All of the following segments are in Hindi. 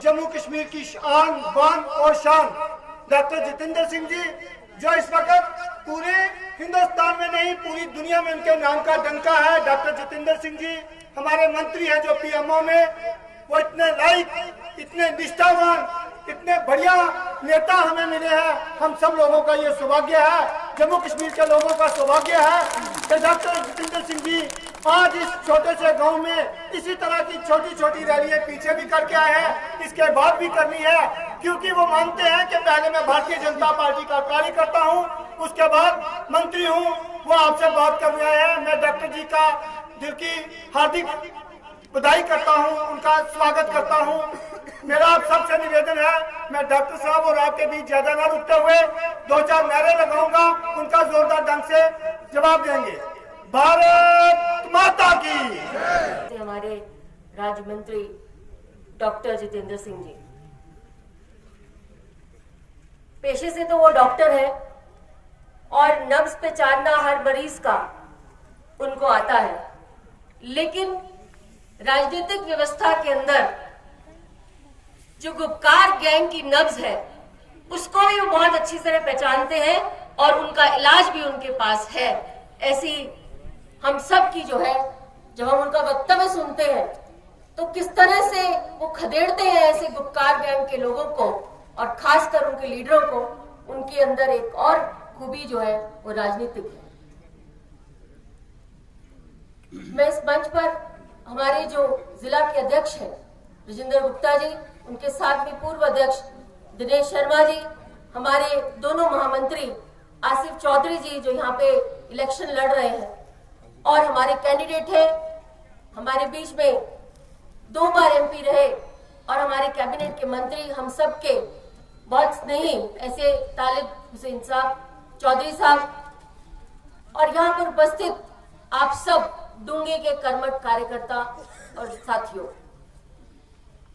जम्मू कश्मीर की आन बान और शान डॉक्टर जितेंद्र सिंह जी, जो इस वक्त पूरे हिंदुस्तान में नहीं पूरी दुनिया में उनके नाम का डंका है। डॉक्टर जितेंद्र सिंह जी हमारे मंत्री हैं जो पीएमओ में, वो इतने लाइक, इतने निष्ठावान, इतने बढ़िया नेता हमें मिले हैं। हम सब लोगों का ये सौभाग्य है, जम्मू कश्मीर के लोगों का सौभाग्य है कि डॉक्टर जितेंद्र सिंह जी आज इस छोटे से गांव में इसी तरह की छोटी छोटी रैलियां पीछे भी करके आए हैं, इसके बाद भी करनी है, क्योंकि वो मानते हैं कि पहले मैं भारतीय जनता पार्टी का कार्यकर्ता हूं, उसके बाद मंत्री हूं। वो आपसे बात करने आए हैं। मैं डॉक्टर जी का दिल की हार्दिक बधाई करता हूं, उनका स्वागत करता हूं। मेरा आप सबसे निवेदन है, मैं डॉक्टर साहब और आपके बीच ज्यादा ना रुकते हुए 2-4 नारे लगाऊंगा, उनका जोरदार ढंग से जवाब देंगे। भारत माता की। हमारे राज्य मंत्री डॉक्टर जितेंद्र सिंह जी, पेशे से तो वो डॉक्टर है और नब्ज पहचानना हर मरीज का उनको आता है, लेकिन राजनीतिक व्यवस्था के अंदर जो गुपकार गैंग की नब्ज है उसको भी वो बहुत अच्छी तरह पहचानते हैं और उनका इलाज भी उनके पास है। ऐसी हम सब की जो है, जब हम उनका वक्तव्य सुनते हैं तो किस तरह से वो खदेड़ते हैं ऐसे गुपकार गैंग के लोगों को और खासकर उनके लीडरों को, उनके अंदर एक और खूबी जो है वो राजनीतिक है। मैं इस मंच पर हमारे जो जिला के अध्यक्ष हैं राजेंद्र गुप्ता जी, उनके साथ में पूर्व अध्यक्ष दिनेश शर्मा जी, हमारे दोनों महामंत्री आसिफ चौधरी जी जो यहाँ पे इलेक्शन लड़ रहे हैं और हमारे कैंडिडेट हैं, हमारे बीच में 2 बार एमपी रहे और हमारे कैबिनेट के मंत्री, हम सब के बहुत स्नेही ऐसे तालिब हुसैन साहब, चौधरी साहब और यहाँ पर उपस्थित आप सब डूंगे के कर्मठ कार्यकर्ता और साथियों,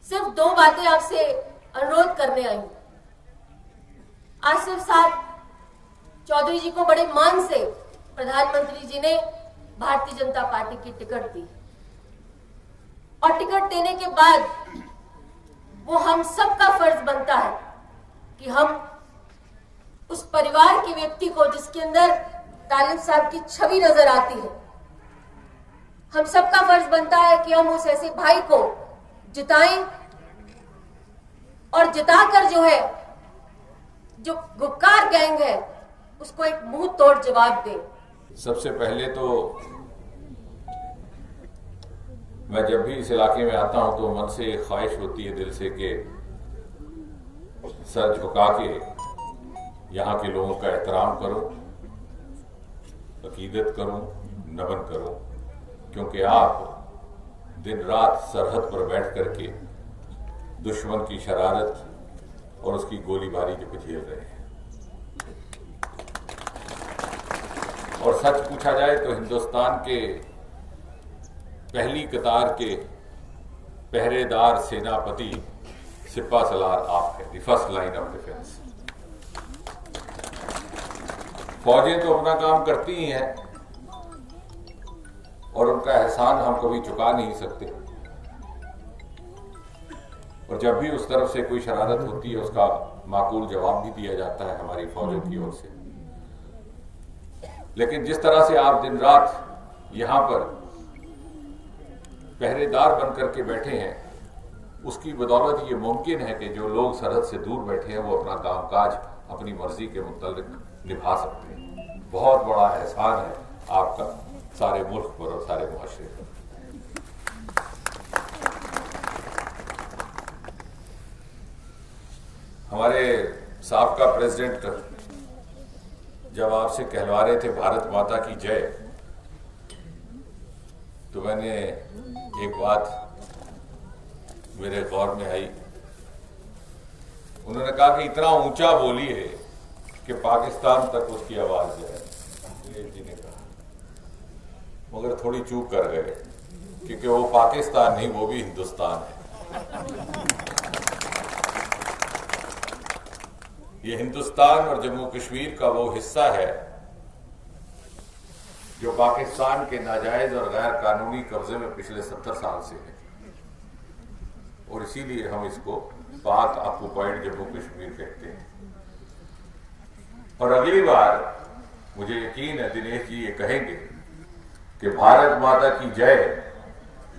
सिर्फ 2 बातें आपसे अनुरोध करने आई। आसिफ साहब चौधरी जी को बड़े मान से प्रधानमंत्री जी ने भारतीय जनता पार्टी की टिकट दी और टिकट देने के बाद वो हम सबका फर्ज बनता है कि हम उस परिवार के व्यक्ति को जिसके अंदर तालिब साहब की छवि नजर आती है, हम सबका फर्ज बनता है कि हम उस ऐसे भाई को जिताएं और जिताकर जो है, जो गुपकार गैंग है उसको एक मुंह तोड़ जवाब दें। सबसे पहले तो मैं जब भी इस इलाके में आता हूं तो मन से एक ख्वाहिश होती है दिल से कि सर झुका के यहाँ के लोगों का एहतराम करूं, अकीदत करूं, नमन करूं, क्योंकि आप दिन रात सरहद पर बैठ करके दुश्मन की शरारत और उसकी गोलीबारी जो झेल रहे हैं। और सच पूछा जाए तो हिंदुस्तान के पहली कतार के पहरेदार सेनापति सिपा सलार आप हैं, the first line of defence. फौजें तो अपना काम करती ही हैं और उनका एहसान हम कभी चुका नहीं सकते, और जब भी उस तरफ से कोई शरारत होती है उसका माकूल जवाब भी दिया जाता है हमारी फौजों की ओर से। लेकिन जिस तरह से आप दिन रात यहां पर पहरेदार बनकर के बैठे हैं, उसकी बदौलत ये मुमकिन है कि जो लोग सरहद से दूर बैठे हैं वो अपना कामकाज अपनी मर्जी के मुताबिक निभा सकते हैं। बहुत बड़ा एहसान है आपका सारे मुल्क पर और सारे मुआशरे पर। हमारे साबका प्रेसिडेंट जब आपसे कहलवा रहे थे भारत माता की जय, तो मैंने एक बात मेरे गौर में आई। उन्होंने कहा कि इतना ऊंचा बोलिए कि पाकिस्तान तक उसकी आवाज जाए। दिनेश जी ने कहा, मगर थोड़ी चूक कर गए, क्योंकि वो पाकिस्तान नहीं, वो भी हिंदुस्तान है। ये हिंदुस्तान और जम्मू कश्मीर का वो हिस्सा है जो पाकिस्तान के नाजायज और गैर कानूनी कब्जे में पिछले 70 साल से है, और इसीलिए हम इसको पाक ऑक्युपाइड जम्मू कश्मीर कहते हैं। और अगली बार मुझे यकीन है दिनेश जी ये कहेंगे कि भारत माता की जय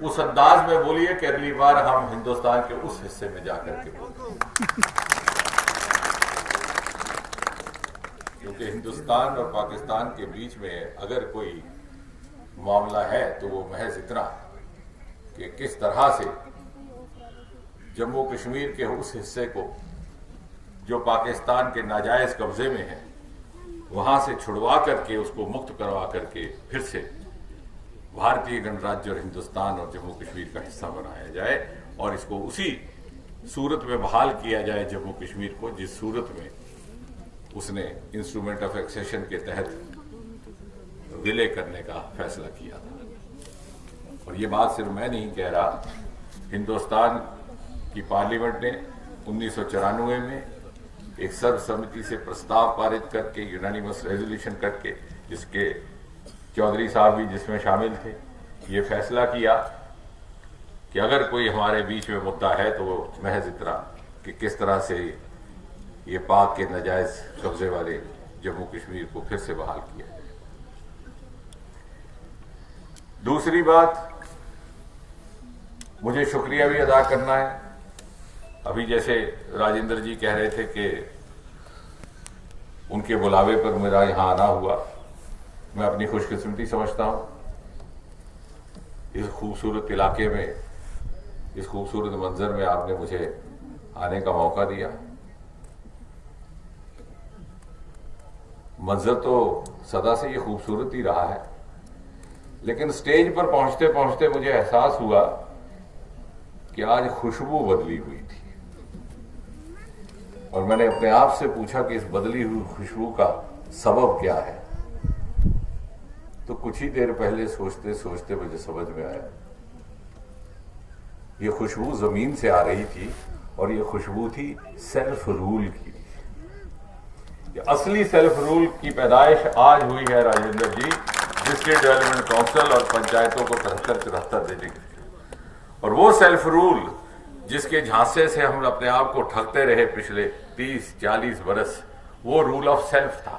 उस अंदाज में बोलिए कि अगली बार हम हिंदुस्तान के उस हिस्से में जाकर के बोलें, क्योंकि हिंदुस्तान और पाकिस्तान के बीच में अगर कोई मामला है तो वो महज इतना कि किस तरह से जम्मू कश्मीर के उस हिस्से को जो पाकिस्तान के नाजायज कब्जे में है वहां से छुड़वा करके उसको मुक्त करवा करके फिर से भारतीय गणराज्य और हिंदुस्तान और जम्मू कश्मीर का हिस्सा बनाया जाए, और इसको उसी सूरत में बहाल किया जाए जम्मू कश्मीर को जिस सूरत में उसने इंस्ट्रूमेंट ऑफ एक्सेशन के तहत विलय करने का फैसला किया था। और ये बात सिर्फ मैं नहीं कह रहा, हिंदुस्तान की पार्लियामेंट ने 1994 में एक सर्वसम्मति से प्रस्ताव पारित करके, यूनानिमस रेजोल्यूशन करके, जिसके चौधरी साहब भी जिसमें शामिल थे, ये फैसला किया कि अगर कोई हमारे बीच में मुद्दा है तो वो महज इतना कि किस तरह से ये पाक के नाजायज कब्जे वाले जम्मू कश्मीर को फिर से बहाल किया जाए। दूसरी बात, मुझे शुक्रिया भी अदा करना है। अभी जैसे राजेंद्र जी कह रहे थे कि उनके बुलावे पर मेरा यहां आना हुआ, मैं अपनी खुशकिस्मती समझता हूं। इस खूबसूरत इलाके में, इस खूबसूरत मंजर में आपने मुझे आने का मौका दिया। मंजर तो सदा से ये खूबसूरत ही रहा है, लेकिन स्टेज पर पहुंचते पहुंचते मुझे एहसास हुआ कि आज खुशबू बदली हुई थी, और मैंने अपने आप से पूछा कि इस बदली हुई खुशबू का सबब क्या है। तो कुछ ही देर पहले सोचते सोचते मुझे समझ में आया, ये खुशबू जमीन से आ रही थी, और ये खुशबू थी सेल्फ रूल की। ये असली सेल्फ रूल की पैदाइश आज हुई है राजेंद्र जी, डिस्ट्रिक्ट डेवलपमेंट काउंसिल और पंचायतों को 73-74 देने के लिए। और वो सेल्फ रूल जिसके झांसे से हम अपने आप को ठगते रहे पिछले 30-40 बरस, वो रूल ऑफ सेल्फ था,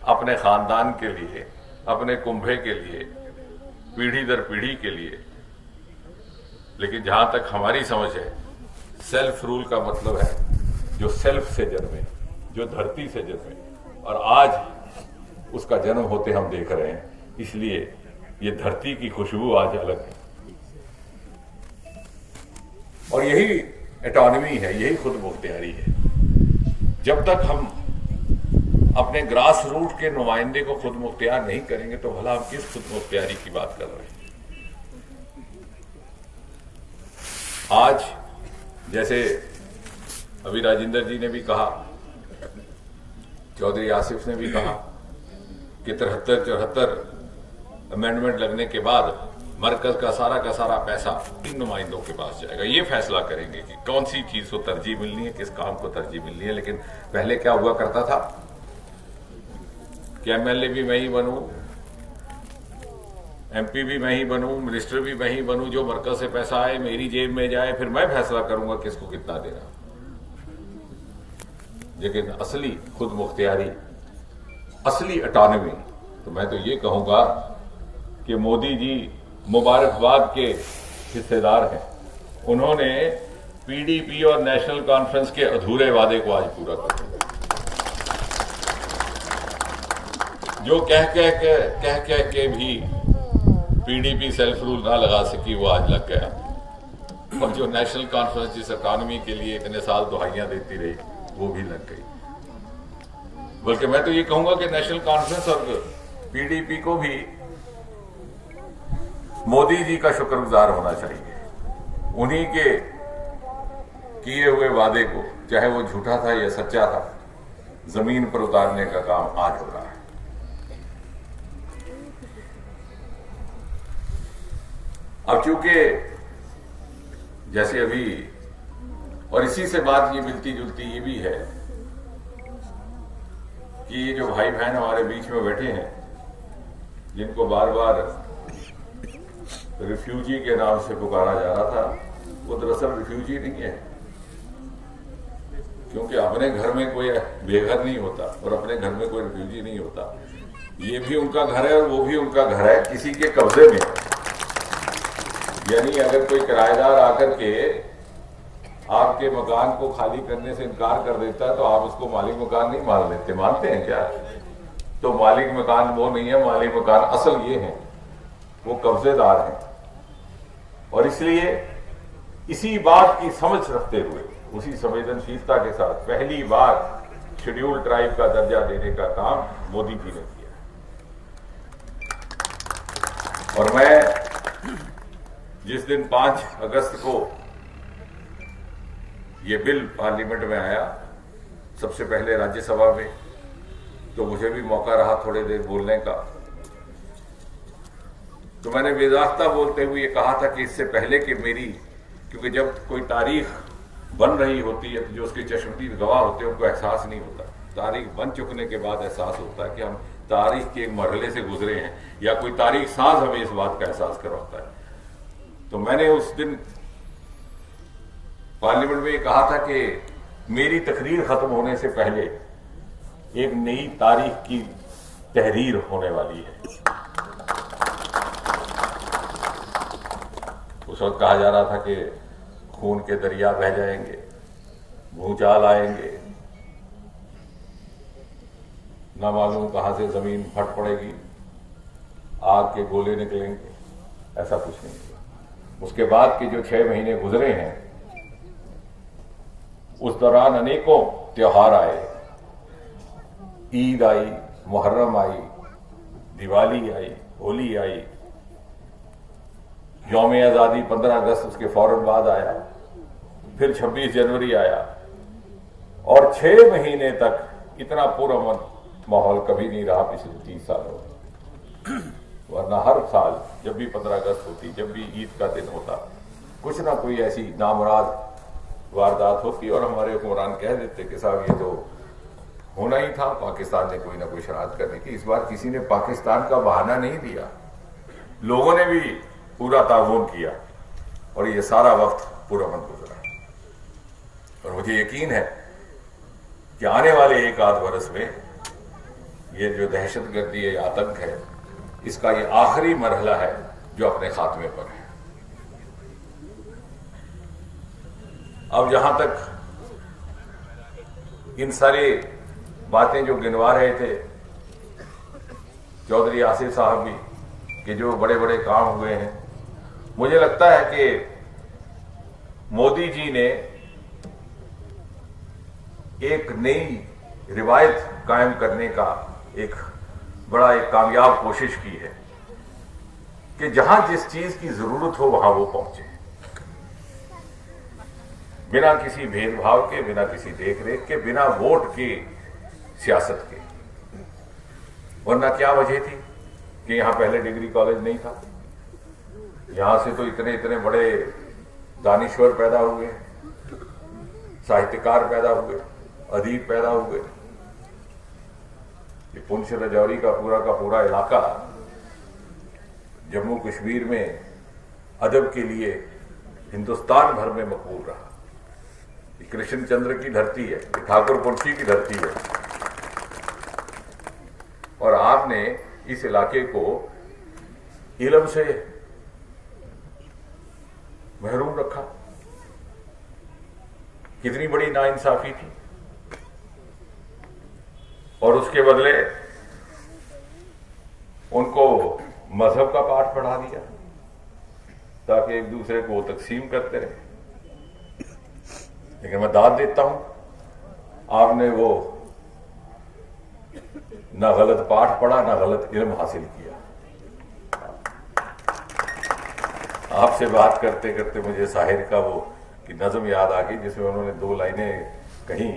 अपने खानदान के लिए, अपने कुंभे के लिए, पीढ़ी दर पीढ़ी के लिए। लेकिन जहां तक हमारी समझ है, सेल्फ रूल का मतलब है जो सेल्फ से जन्मे, जो धरती से जन्मे, और आज उसका जन्म होते हम देख रहे हैं। इसलिए ये धरती की खुशबू आज अलग है, और यही ऑटोनॉमी है, यही खुद मुख्तियारी है। जब तक हम अपने ग्रास रूट के नुमाइंदे को खुद मुख्तियार नहीं करेंगे तो भला हम किस खुद मुख्तियारी की बात कर रहे हैं। आज जैसे अभी राजेंद्र जी ने भी कहा, चौधरी आसिफ ने भी कहा कि 73-74 अमेंडमेंट लगने के बाद मरकज का सारा पैसा इन नुमाइंदों के पास जाएगा। ये फैसला करेंगे कि कौन सी चीज को तरजीह मिलनी है, किस काम को तरजीह मिलनी है। लेकिन पहले क्या हुआ करता था कि एमएलए भी मैं ही बनूं, एमपी भी मैं ही बनूं, मिनिस्टर भी मैं ही बनूं, जो मरकज से पैसा आए मेरी जेब में जाए, फिर मैं फैसला करूंगा किसको कितना देना। लेकिन असली खुद मुख्तियारी, असली ऑटोनॉमी, तो मैं तो ये कहूंगा कि मोदी जी मुबारकबाद के हिस्सेदार हैं। उन्होंने पीडीपी और नेशनल कॉन्फ्रेंस के अधूरे वादे को आज पूरा कर दिया। जो कह के भी पीडीपी सेल्फ रूल ना लगा सकी वो आज लग गया, और जो नेशनल कॉन्फ्रेंस जिस इकॉनमी के लिए इतने साल दुहाइयां देती रही वो भी लग गई। बल्कि मैं तो ये कहूंगा कि नेशनल कॉन्फ्रेंस और पीडीपी को भी मोदी जी का शुक्रगुजार होना चाहिए। उन्हीं के किए हुए वादे को, चाहे वो झूठा था या सच्चा था, जमीन पर उतारने का काम आज हो रहा है। अब चूंकि जैसे अभी, और इसी से बात ये मिलती जुलती ये भी है कि ये जो भाई बहन हमारे बीच में बैठे हैं, जिनको बार बार रिफ्यूजी के नाम से पुकारा जा रहा था, वो दरअसल रिफ्यूजी नहीं है, क्योंकि अपने घर में कोई बेघर नहीं होता और अपने घर में कोई रिफ्यूजी नहीं होता। ये भी उनका घर है और वो भी उनका घर है, किसी के कब्जे में है। यानी अगर कोई किराएदार आकर के आपके मकान को खाली करने से इनकार कर देता है तो आप उसको मालिक मकान नहीं मान लेते, मानते हैं क्या? तो मालिक मकान वो नहीं है, मालिक मकान असल ये है, वो कब्जेदार हैं। और इसलिए इसी बात की समझ रखते हुए, उसी संवेदनशीलता के साथ पहली बार शेड्यूल ट्राइब का दर्जा देने का काम मोदी जी ने किया। और मैं जिस दिन 5 अगस्त को ये बिल पार्लियामेंट में आया, सबसे पहले राज्यसभा में, तो मुझे भी मौका रहा थोड़ी देर बोलने का। तो मैंने बेजाख्ता बोलते हुए ये कहा था कि इससे पहले कि मेरी, क्योंकि जब कोई तारीख बन रही होती है तो जो उसके चश्मदीद गवाह होते हैं उनको एहसास नहीं होता। तारीख बन चुकने के बाद एहसास होता है कि हम तारीख के एक मरहले से गुजरे हैं, या कोई तारीख साज हमें इस बात का एहसास करवाता है। तो मैंने उस दिन पार्लियामेंट में ये कहा था कि मेरी तकरीर खत्म होने से पहले एक नई तारीख की तहरीर होने वाली है। उस वक्त कहा जा रहा था कि खून के दरिया बह जाएंगे, भूचाल आएंगे, ना मालूम कहां से जमीन फट पड़ेगी, आग के गोले निकलेंगे। ऐसा कुछ नहीं हुआ। उसके बाद के जो 6 महीने गुजरे हैं, उस दौरान अनेकों त्योहार आए। ईद आई, मुहर्रम आई, दिवाली आई, होली आई, यौम आज़ादी 15 अगस्त उसके फौरन बाद आया, फिर 26 जनवरी आया, और 6 महीने तक इतना पुरअमन माहौल कभी नहीं रहा पिछले 30 सालों में। वरना हर साल जब भी 15 अगस्त होती, जब भी ईद का दिन होता, कुछ ना कोई ऐसी नामुराद वारदात होती और हमारे हुक्मरान कह देते कि साहब ये तो होना ही था, पाकिस्तान ने कोई ना कोई शरारत करने की। इस बार किसी ने पाकिस्तान का बहाना नहीं दिया, लोगों ने भी पूरा ताउन किया, और ये सारा वक्त पुरअमन गुजरा। और मुझे यकीन है कि आने वाले 1-8 बरस में ये जो दहशतगर्दी है, आतंक है, इसका ये आखिरी मरहला है जो अपने खात्मे पर है। अब जहां तक इन सारी बातें जो गिनवा रहे थे चौधरी आसिफ साहब भी, कि जो बड़े बड़े काम हुए हैं, मुझे लगता है कि मोदी जी ने एक नई रिवायत कायम करने का एक कामयाब कोशिश की है कि जहां जिस चीज की जरूरत हो वहां वो पहुंचे, बिना किसी भेदभाव के, बिना किसी देखरेख के, बिना वोट की सियासत के। वरना क्या वजह थी कि यहां पहले डिग्री कॉलेज नहीं था, यहां से तो इतने इतने बड़े दानिश्वर पैदा हुए, साहित्यकार पैदा हुए, अदीब पैदा हुए। ये पुंछ राजौरी का पूरा इलाका जम्मू कश्मीर में अदब के लिए हिंदुस्तान भर में मकबूल रहा। ये कृष्ण चंद्र की धरती है, ये ठाकुर पुंछी की धरती है, और आपने इस इलाके को इल्म से महरूम रखा। कितनी बड़ी नाइंसाफी थी। और उसके बदले उनको मजहब का पाठ पढ़ा दिया ताकि एक दूसरे को तकसीम करते रहे। लेकिन मैं दाद देता हूं, आपने वो ना गलत पाठ पढ़ा ना गलत इल्म हासिल किया। आपसे बात करते करते मुझे साहिर का वो की नज़म याद आ गई जिसमें उन्होंने 2 लाइनें कहीं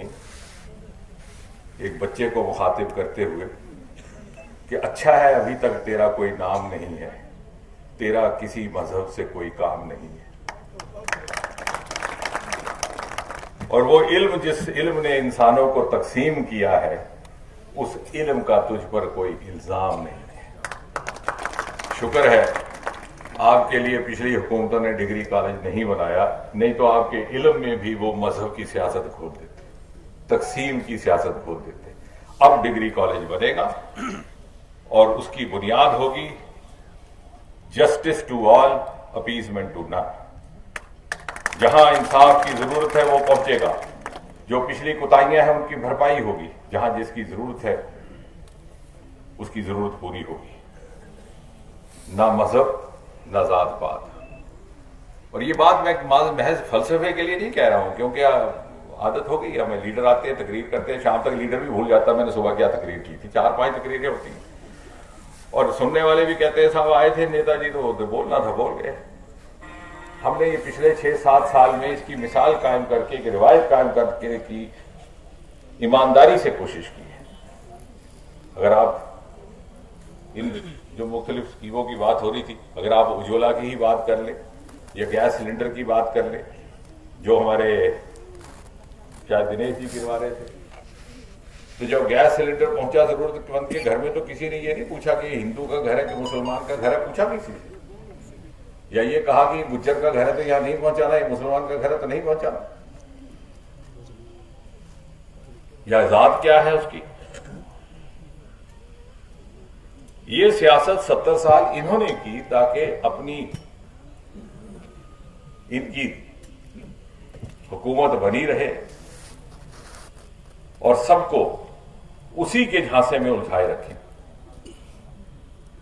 एक बच्चे को मुखातिब करते हुए कि अच्छा है अभी तक तेरा कोई नाम नहीं है, तेरा किसी मजहब से कोई काम नहीं है। और वो इल्म जिस इल्म ने इंसानों को तकसीम किया है उस इल्म का तुझ पर कोई इल्जाम नहीं है। शुक्र है आपके लिए पिछली हुकूमतों ने डिग्री कॉलेज नहीं बनाया, नहीं तो आपके इल्म में भी वो मजहब की सियासत खोल देते, तकसीम की सियासत खोल देते। अब डिग्री कॉलेज बनेगा और उसकी बुनियाद होगी justice to all, appeasement to none. जहां इंसाफ की जरूरत है वो पहुंचेगा, जो पिछली कोताहियां हैं उनकी भरपाई होगी, जहां जिसकी जरूरत है उसकी जरूरत पूरी होगी। ना मजहब ना जात पात। और ये बात मैं महज फलसफे के लिए नहीं कह रहा हूं, क्योंकि आदत हो गई, हमें लीडर आते हैं तकरीर करते हैं, शाम तक लीडर भी भूल जाता। मैंने सुबह क्या तकरीर की थी, 4-5 तकरीरें होती हैं और सुनने वाले भी कहते हैं साहब आए थे नेताजी तो बोलना था बोल गए। हमने ये पिछले 6-7 साल में इसकी मिसाल कायम करके, एक रिवायत कायम करके की ईमानदारी से कोशिश की है। अगर आप इन जो मुख्तलिफ स्कीमों की बात हो रही थी, अगर आप उज्ज्वला की ही बात कर ले या गैस सिलेंडर की बात कर ले, जो हमारे शायद दिनेश जी गिरवा रहे थे, तो जब गैस सिलेंडर पहुंचा जरूरतमंद के घर में तो किसी ने ये नहीं पूछा कि हिंदू का घर है कि मुसलमान का घर है, पूछा किसी से, या ये कहा कि गुज्जर का घर है तो यहां नहीं पहुंचाना, ये मुसलमान का घर है तो नहीं पहुंचाना, या जात क्या है उसकी। ये सियासत 70 साल इन्होंने की ताकि अपनी इनकी हुकूमत बनी रहे और सबको उसी के झांसे में उलझाए रखें।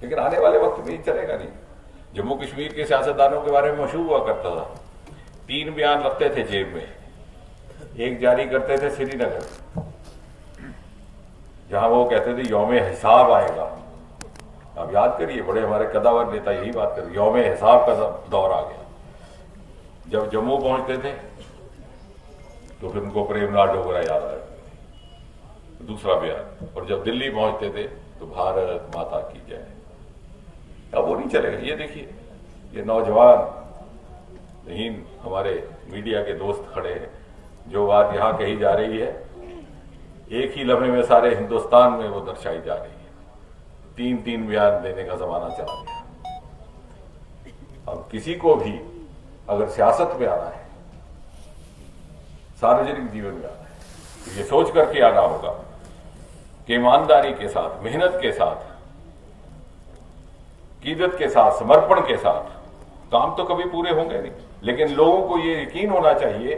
लेकिन आने वाले वक्त में ये चलेगा नहीं। जम्मू कश्मीर के सियासतदानों के बारे में मशहूर हुआ करता था, 3 बयान रखते थे जेब में, एक जारी करते थे श्रीनगर, जहां वो कहते थे यौम हिसाब आएगा। आप याद करिए, बड़े हमारे कदावर नेता यही बात करते, यौम हिसाब का दौर आ गया। जब जम्मू पहुंचते थे तो फिर उनको प्रेमलाल डोगरा याद आया, दूसरा बयान, और जब दिल्ली पहुंचते थे तो भारत माता की जय। अब वो नहीं चलेगा। ये देखिए, ये नौजवान नहीं हमारे मीडिया के दोस्त खड़े हैं, जो बात यहां कही जा रही है एक ही लम्हे में सारे हिंदुस्तान में वो दर्शाई जा रही है। 3-3 बयान देने का जमाना चला गया। अब किसी को भी अगर सियासत में आना है, सार्वजनिक जीवन में आना है, तो ये सोच करके आना होगा कि ईमानदारी के साथ, मेहनत के साथ, कीदत के साथ, समर्पण के साथ काम तो कभी पूरे होंगे नहीं, लेकिन लोगों को ये यकीन होना चाहिए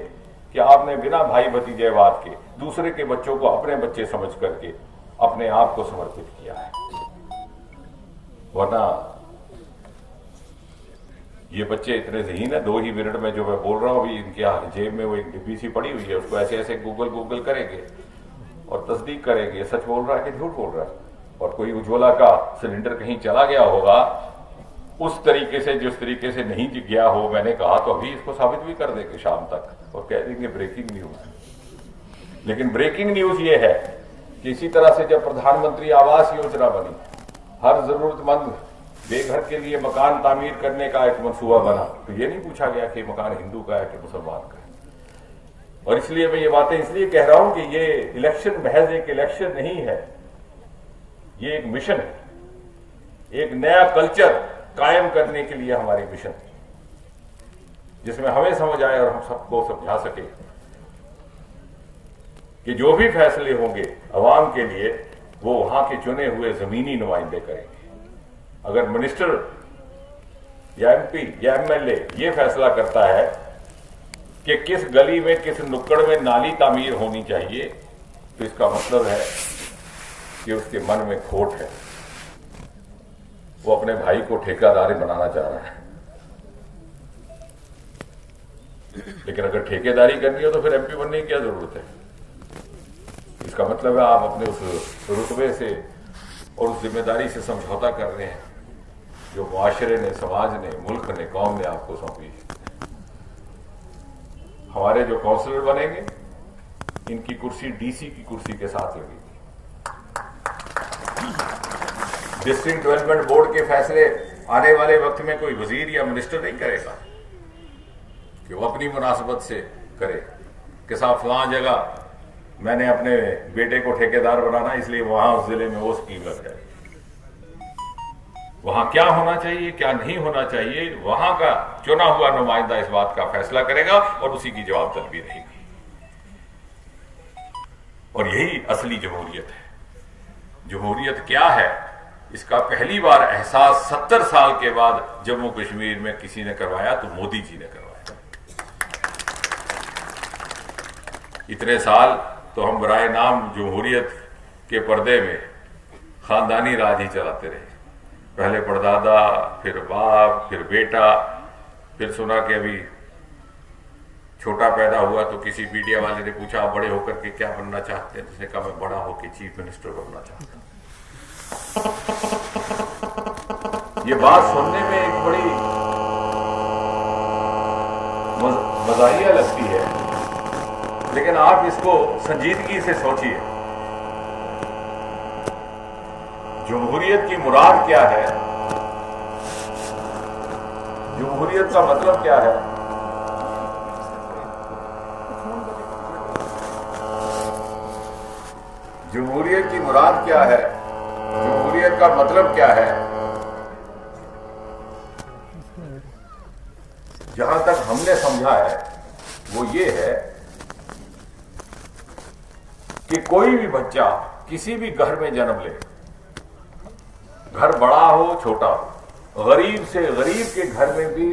कि आपने बिना भाई भतीजेवाद के दूसरे के बच्चों को अपने बच्चे समझ करके अपने आप को समर्पित किया है। वरना ये बच्चे इतने ज़हीन है, 2 ही मिनट में जो मैं बोल रहा हूं अभी, इनके जेब में वो एक डिब्बी सी पड़ी हुई है, उसको ऐसे ऐसे गूगल करेंगे और तस्दीक करेंगे सच बोल रहा है कि झूठ बोल रहा है। और कोई उज्ज्वला का सिलेंडर कहीं चला गया होगा उस तरीके से, जिस तरीके से नहीं गया हो, मैंने कहा तो अभी इसको साबित भी कर देंगे शाम तक और कह देंगे ब्रेकिंग न्यूज। लेकिन ब्रेकिंग न्यूज ये है कि इसी तरह से जब प्रधानमंत्री आवास योजना बनी, हर जरूरतमंद बेघर के लिए मकान तामीर करने का एक मंसूबा बना, तो ये नहीं पूछा गया कि मकान हिंदू का है कि मुसलमान का है। और इसलिए मैं ये बातें इसलिए कह रहा हूं कि ये इलेक्शन महज एक इलेक्शन नहीं है, ये एक मिशन है, एक नया कल्चर कायम करने के लिए हमारी मिशन है, जिसमें हमें समझ आए और हम सबको समझा सके कि जो भी फैसले होंगे अवाम के लिए वो वहां के चुने हुए जमीनी नुमाइंदे करेंगे। अगर मिनिस्टर या एमपी या एमएलए ये फैसला करता है कि किस गली में, किस नुक्कड़ में नाली तामीर होनी चाहिए, तो इसका मतलब है कि उसके मन में खोट है, वो अपने भाई को ठेकेदारी बनाना चाह रहा है। लेकिन अगर ठेकेदारी करनी हो तो फिर एमपी बनने की क्या जरूरत है? इसका मतलब है आप अपने उस रुतबे से और उस जिम्मेदारी से समझौता कर रहे हैं जो मुआशरे ने, समाज ने, मुल्क ने, कौम ने आपको सौंपी है। हमारे जो काउंसलर बनेंगे, इनकी कुर्सी डीसी की कुर्सी के साथ लगेगी। डिस्ट्रिक्ट डेवलपमेंट बोर्ड के फैसले आने वाले वक्त में कोई वजीर या मिनिस्टर नहीं करेगा कि वो अपनी मुनासबत से करे कि साहब फलां जगह मैंने अपने बेटे को ठेकेदार बनाना, इसलिए वहां उस जिले में वो स्कीम लग जाए। वहां क्या होना चाहिए, क्या नहीं होना चाहिए, वहां का चुना हुआ नुमाइंदा इस बात का फैसला करेगा और उसी की जवाबदही रहेगी। और यही असली जमहूरियत है। जमहूरियत क्या है, इसका पहली बार एहसास 70 साल के बाद जम्मू कश्मीर में किसी ने करवाया, तो मोदी जी ने करवाया। इतने साल तो हम बराए नाम जमहूरियत के पर्दे में खानदानी राज ही चलाते रहे। पहले परदादा, फिर बाप, फिर बेटा, फिर सुना कि अभी छोटा पैदा हुआ तो किसी मीडिया वाले ने पूछा आप बड़े होकर के क्या बनना चाहते हैं? उसने कहा मैं बड़ा होकर चीफ मिनिस्टर बनना चाहता हूं। ये बात सुनने में एक बड़ी मजाहिया लगती है, लेकिन आप इसको संजीदगी से सोचिए। जमहूरियत की मुराद क्या है? जमहूरियत का मतलब क्या है? जमहूरियत की मुराद क्या है? जमहूरियत का मतलब क्या है? जहां तक हमने समझा है वो ये है कि कोई भी बच्चा किसी भी घर में जन्म ले, घर बड़ा हो छोटा हो, गरीब से गरीब के घर में भी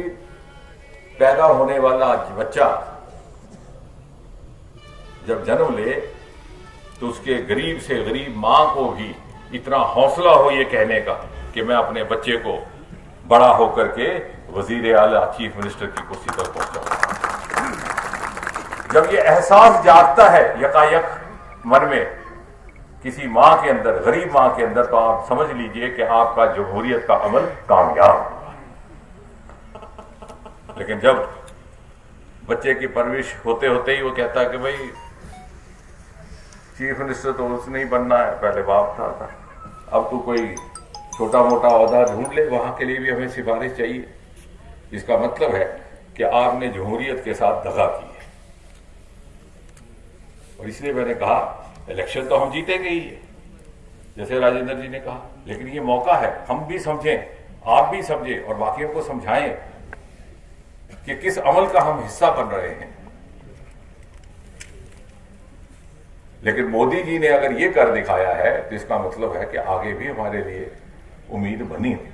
पैदा होने वाला बच्चा जब जन्म ले तो उसके गरीब से गरीब मां को भी इतना हौसला हो ये कहने का कि मैं अपने बच्चे को बड़ा होकर के वजीर आला, चीफ मिनिस्टर की कुर्सी तक पहुंचाऊंगा। जब ये एहसास जागता है यकायक मन में किसी मां के अंदर, गरीब मां के अंदर, तो आप समझ लीजिए कि आपका जमहूरियत का अमल कामयाब हुआ। लेकिन जब बच्चे की परवरिश होते होते ही वो कहता है कि भाई चीफ मिनिस्टर तो उसने ही बनना है, पहले बाप था, अब तो कोई छोटा मोटा ओहदा ढूंढ ले, वहां के लिए भी हमें सिफारिश चाहिए। इसका मतलब है कि आपने जमहूरियत के साथ दगा की है। और इसलिए मैंने कहा इलेक्शन तो हम जीतेंगे ही है, जैसे राजेंद्र जी ने कहा, लेकिन ये मौका है हम भी समझें, आप भी समझें और बाकियों को समझाएं कि किस अमल का हम हिस्सा बन रहे हैं। लेकिन मोदी जी ने अगर ये कर दिखाया है तो इसका मतलब है कि आगे भी हमारे लिए उम्मीद बनी हुई।